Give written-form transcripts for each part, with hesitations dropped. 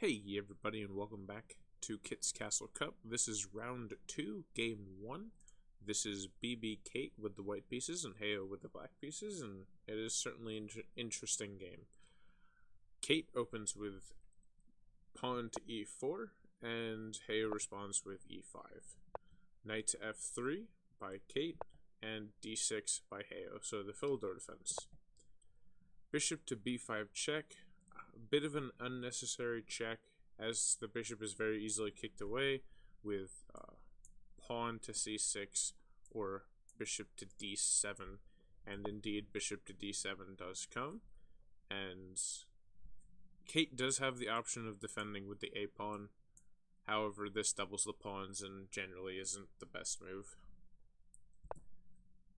Hey everybody, and welcome back to Kit's Castle Cup. This is round 2, game 1. This is BB Kate with the white pieces and Heyyhoooo with the black pieces, and it is certainly an interesting game. Kate opens with pawn to e4, and Heyyhoooo responds with e5. Knight to f3 by Kate, and d6 by Heyyhoooo, so the Philidor defense. Bishop to b5 check. A bit of an unnecessary check, as the bishop is very easily kicked away with pawn to c6 or bishop to d7, and indeed bishop to d7 does come, and Kate does have the option of defending with the a pawn. However, this doubles the pawns and generally isn't the best move.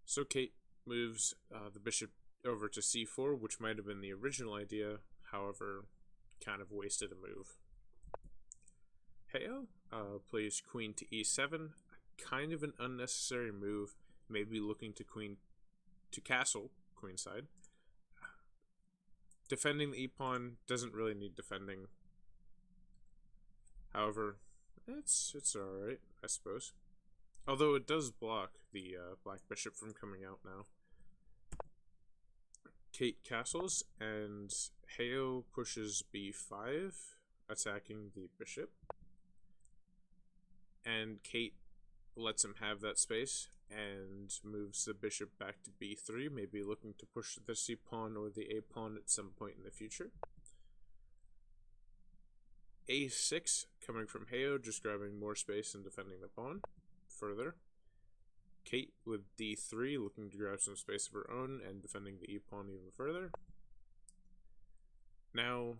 So Kate moves the bishop over to c4, which might have been the original idea, however, kind of wasted a move. Heyyhoooo plays queen to e7, kind of an unnecessary move, maybe looking to queen to castle queenside. Defending the e-pawn doesn't really need defending. However, it's alright, I suppose. Although it does block the black bishop from coming out now. Kate castles, and Heyyhoooo pushes b5, attacking the bishop. And Kate lets him have that space and moves the bishop back to b3, maybe looking to push the c pawn or the a pawn at some point in the future. a6 coming from Heyyhoooo, just grabbing more space and defending the pawn further. Kate with d3, looking to grab some space of her own and defending the e-pawn even further. Now,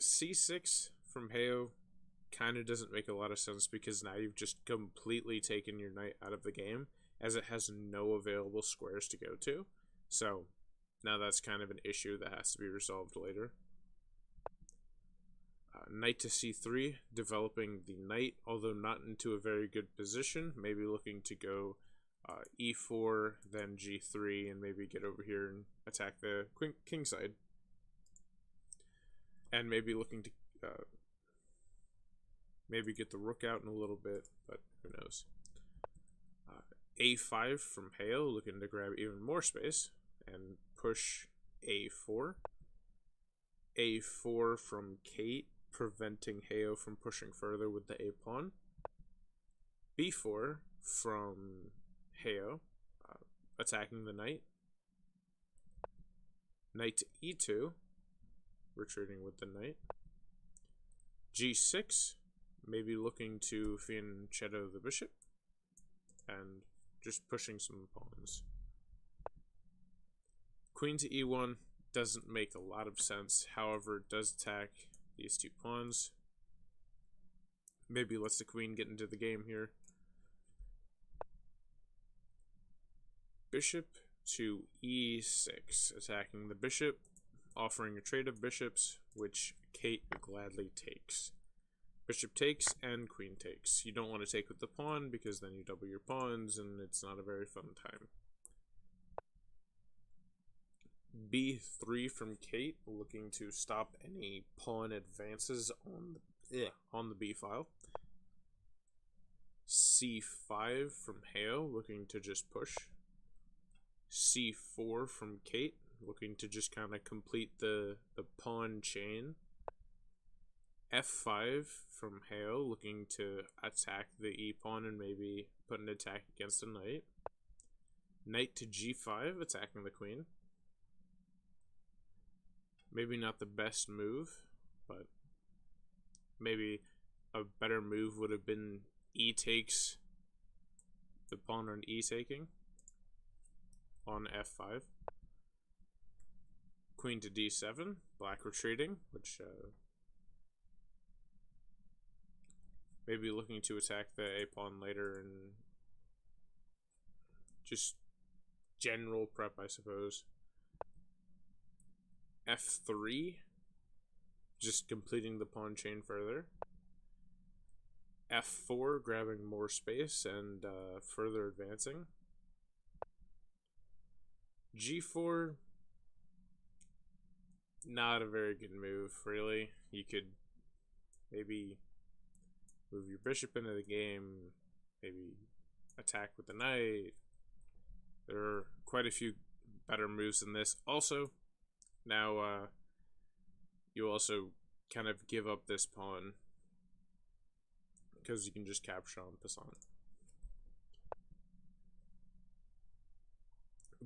c6 from Heyyhoooo kind of doesn't make a lot of sense, because now you've just completely taken your knight out of the game, as it has no available squares to go to. So, now that's kind of an issue that has to be resolved later. Knight to c3, developing the knight, although not into a very good position. Maybe looking to go e4, then g3, and maybe get over here and attack the king side. And maybe looking to maybe get the rook out in a little bit, but who knows. a5 from Heyyhoooo, looking to grab even more space and push a4. a4 from Kate, preventing Heyyhoooo from pushing further with the a pawn. b4 from Heyyhoooo, attacking the knight. Knight to e2, retreating with the knight. g6, maybe looking to fianchetto the bishop and just pushing some pawns. Queen to e1 doesn't make a lot of sense, however, it does attack these two pawns. Maybe lets the queen get into the game here. Bishop to e6, attacking the bishop, offering a trade of bishops, which Kate gladly takes. Bishop takes and queen takes. You don't want to take with the pawn, because then you double your pawns and it's not a very fun time. b3 from Kate, looking to stop any pawn advances on the b file. c5 from Heyyhoooo, looking to just push. c4 from Kate, looking to just kind of complete the pawn chain. f5 from Heyyhoooo, looking to attack the e-pawn and maybe put an attack against the knight. Knight to g5, attacking the queen. Maybe not the best move, but maybe a better move would have been e takes the pawn on e taking on f5. Queen to d7, black retreating, which maybe looking to attack the a pawn later and just general prep, I suppose. f3, just completing the pawn chain further. f4, grabbing more space and further advancing. g4, not a very good move, really. You could maybe move your bishop into the game, maybe attack with the knight. There are quite a few better moves than this. Also, now you also kind of give up this pawn because you can just capture on passant.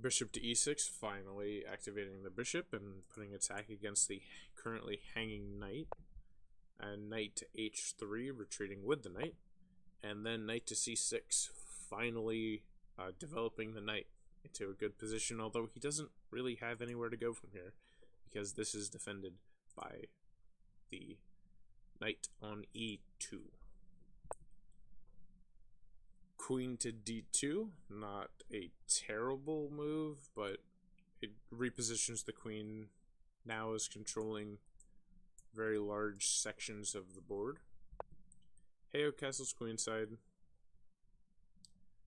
Bishop to e6, finally activating the bishop and putting attack against the currently hanging knight. And knight to h3, retreating with the knight. And then knight to c6, finally developing the knight into a good position, although he doesn't really have anywhere to go from here because this is defended by the knight on e2. Queen to d2, not a terrible move, but it repositions the queen now as controlling very large sections of the board. Heyyhoooo castles queenside.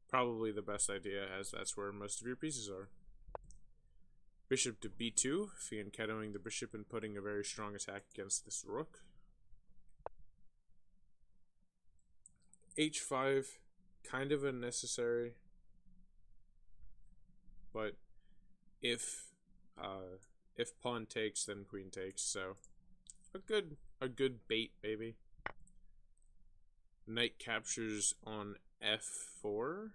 Probably the best idea, as that's where most of your pieces are. Bishop to b2, fianchettoing the bishop and putting a very strong attack against this rook. h5, kind of unnecessary, but if pawn takes, then queen takes, so a good bait, maybe. Knight captures on f4.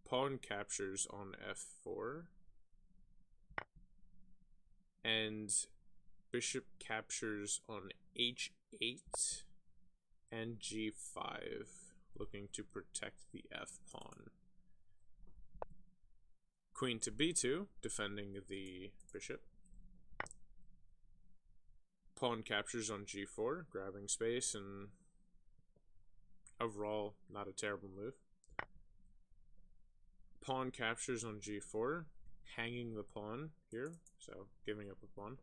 Pawn captures on f4. And bishop captures on h8 and g5, looking to protect the f pawn. Queen to b2, defending the bishop. Pawn captures on g4, grabbing space, and overall not a terrible move. Pawn captures on g4, hanging the pawn here, so giving up a pawn.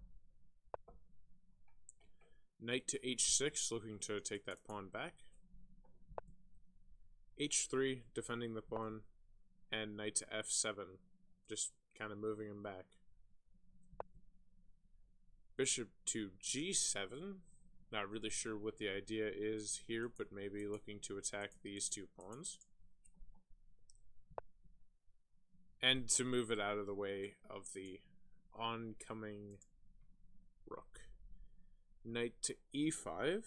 Knight to h6, looking to take that pawn back. h3, defending the pawn, and knight to f7, just kind of moving him back. Bishop to g7, not really sure what the idea is here, but maybe looking to attack these two pawns. And to move it out of the way of the oncoming rook. Knight to e5,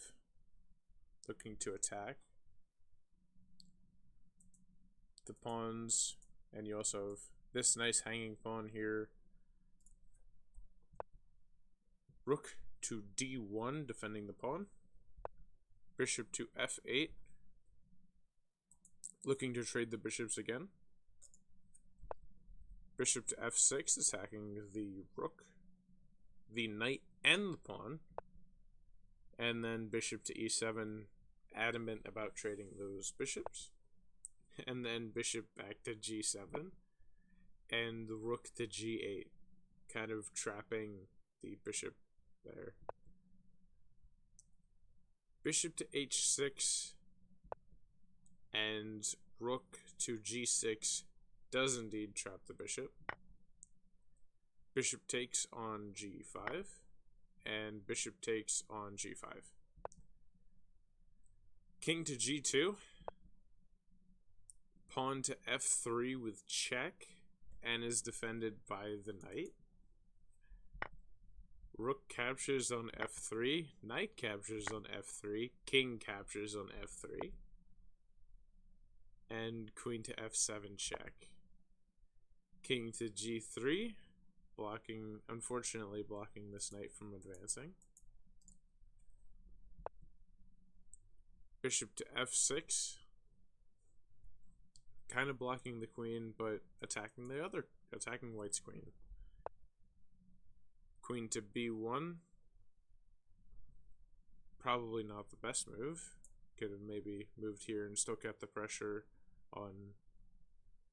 looking to attack the pawns, and you also have this nice hanging pawn here. Rook to d1, defending the pawn. Bishop to f8, looking to trade the bishops again. Bishop to f6, attacking the rook, the knight, and the pawn. And then bishop to e7, adamant about trading those bishops. And then bishop back to g7, and the rook to g8, kind of trapping the bishop there. Bishop to h6, and rook to g6 does indeed trap the bishop. Bishop takes on g5, and bishop takes on g5. King to g2, pawn to f3 with check, and is defended by the knight. Rook captures on f3, knight captures on f3, king captures on f3, and queen to f7 check. King to g3, unfortunately blocking this knight from advancing. Bishop to f6, kind of blocking the queen, but attacking white's queen. Queen to b1, probably not the best move. Could have maybe moved here and still kept the pressure on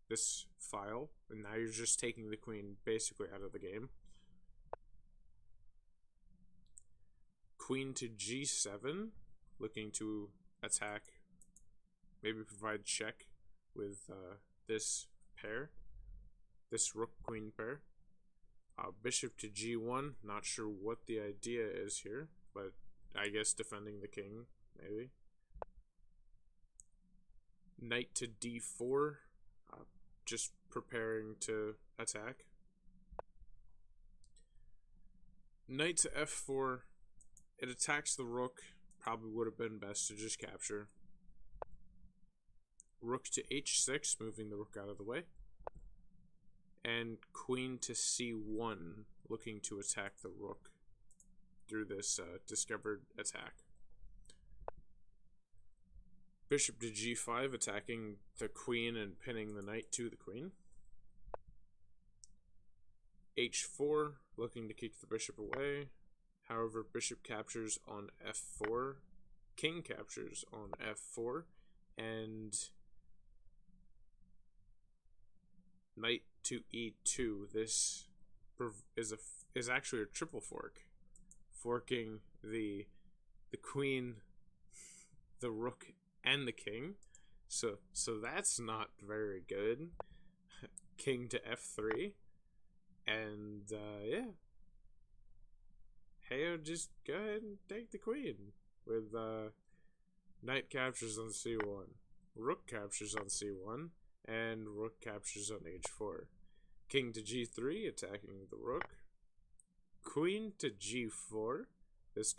this file, and now you're just taking the queen basically out of the game. Queen to g7, looking to attack, maybe provide check with this pair. this rook-queen pair. Bishop to g1, not sure what the idea is here, but I guess defending the king, maybe. Knight to d4, just preparing to attack. Knight to f4, it attacks the rook, probably would have been best to just capture. Rook to h6, moving the rook out of the way. And queen to c1, looking to attack the rook through this discovered attack. Bishop to g5, attacking the queen and pinning the knight to the queen. h4, looking to kick the bishop away. However, bishop captures on f4, king captures on f4, and knight to e2. This is actually a triple fork, forking the queen, the rook, and the king. So that's not very good. King to f3, and yeah. Heyyhoooo, just go ahead and take the queen with knight captures on c1, rook captures on c1, and rook captures on h4. King to g3, attacking the rook. Queen to g4. This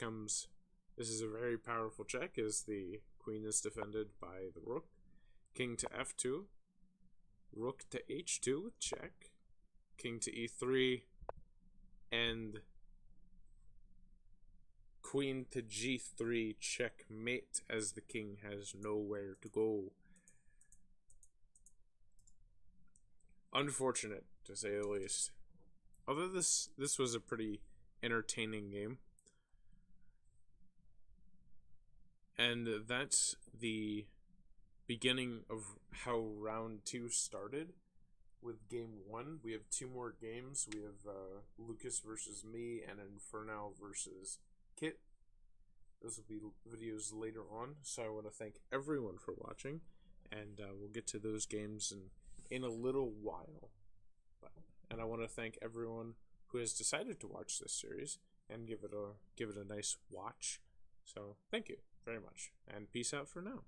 is a very powerful check as the queen is defended by the rook. King to f2. Rook to h2 with check. King to e3, and queen to g3 checkmate as the king has nowhere to go. Unfortunate, to say the least. Although this was a pretty entertaining game. And that's the beginning of how round 2 started. With game 1, we have 2 more games. We have Lucas versus me and Inferno versus Kit. Those will be videos later on, so I want to thank everyone for watching, and we'll get to those games in a little while. And I want to thank everyone who has decided to watch this series and give it a nice watch. So thank you very much, and peace out for now.